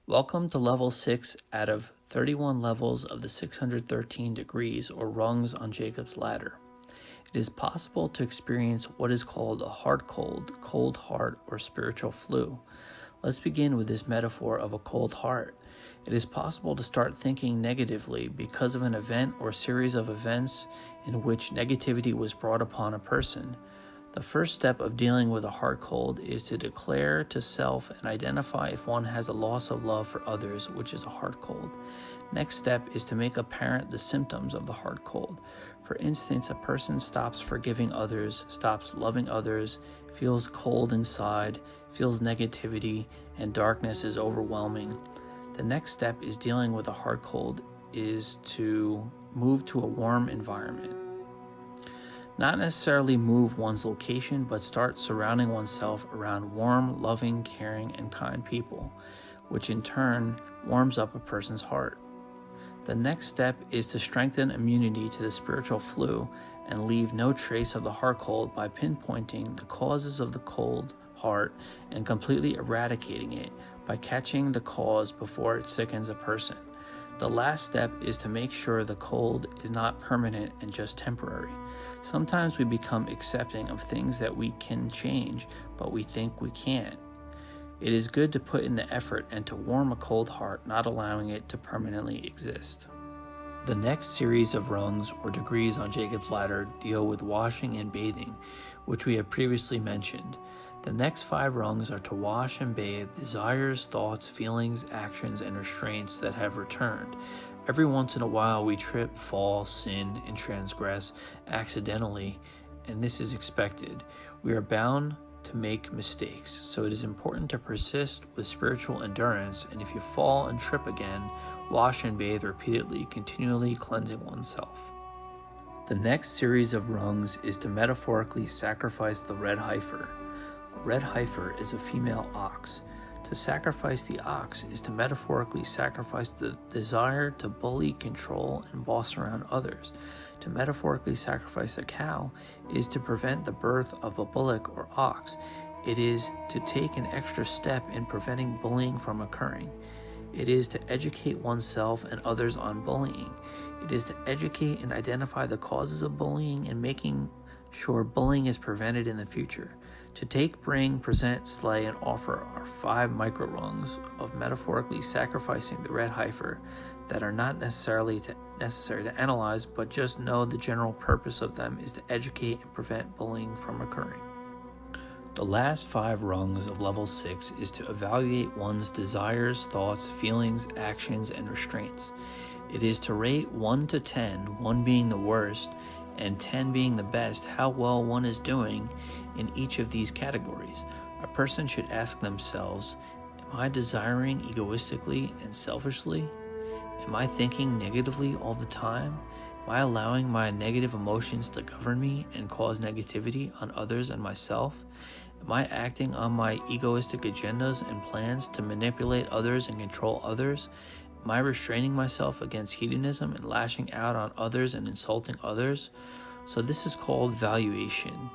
Welcome to level 6 out of 31 levels of the 613 degrees or rungs on Jacob's ladder. It is possible to experience what is called a heart cold, cold heart, or spiritual flu. Let's begin with this metaphor of a cold heart. It is possible to start thinking negatively because of an event or series of events in which negativity was brought upon a person. The first step of dealing with a heart cold is to declare to self and identify if one has a loss of love for others, which is a heart cold. Next step is to make apparent the symptoms of the heart cold. For instance, a person stops forgiving others, stops loving others, feels cold inside, feels negativity, and darkness is overwhelming. The next step is dealing with a heart cold is to move to a warm environment. Not necessarily move one's location, but start surrounding oneself around warm, loving, caring, and kind people, which in turn warms up a person's heart. The next step is to strengthen immunity to the spiritual flu and leave no trace of the heart cold by pinpointing the causes of the cold heart and completely eradicating it by catching the cause before it sickens a person. The last step is to make sure the cold is not permanent and just temporary. Sometimes we become accepting of things that we can change, but we think we can't. It is good to put in the effort and to warm a cold heart, not allowing it to permanently exist. The next series of rungs or degrees on Jacob's ladder deal with washing and bathing, which we have previously mentioned. The next 5 rungs are to wash and bathe desires, thoughts, feelings, actions, and restraints that have returned. Every once in a while we trip, fall, sin, and transgress accidentally, and this is expected. We are bound to make mistakes, so it is important to persist with spiritual endurance, and if you fall and trip again, wash and bathe repeatedly, continually cleansing oneself. The next series of rungs is to metaphorically sacrifice the red heifer. A red heifer is a female ox. To sacrifice the ox is to metaphorically sacrifice the desire to bully, control, and boss around others. To metaphorically sacrifice a cow is to prevent the birth of a bullock or ox. It is to take an extra step in preventing bullying from occurring. It is to educate oneself and others on bullying. It is to educate and identify the causes of bullying and making sure bullying is prevented in the future. To take, bring, present, slay, and offer are 5 micro rungs of metaphorically sacrificing the red heifer that are not necessary to analyze, but just know the general purpose of them is to educate and prevent bullying from occurring. The last 5 rungs of level 6 is to evaluate one's desires, thoughts, feelings, actions, and restraints. It is to rate 1 to 10, 1 being the worst, and 10 being the best, how well one is doing in each of these categories. A person should ask themselves, am I desiring egoistically and selfishly? Am I thinking negatively all the time? Am I allowing my negative emotions to govern me and cause negativity on others and myself? Am I acting on my egoistic agendas and plans to manipulate others and control others? Am I restraining myself against hedonism and lashing out on others and insulting others? So this is called valuation.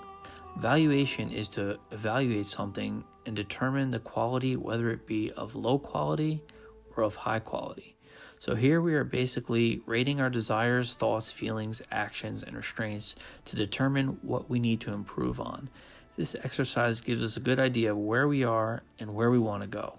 Valuation is to evaluate something and determine the quality, whether it be of low quality or of high quality. So here we are basically rating our desires, thoughts, feelings, actions, and restraints to determine what we need to improve on. This exercise gives us a good idea of where we are and where we want to go.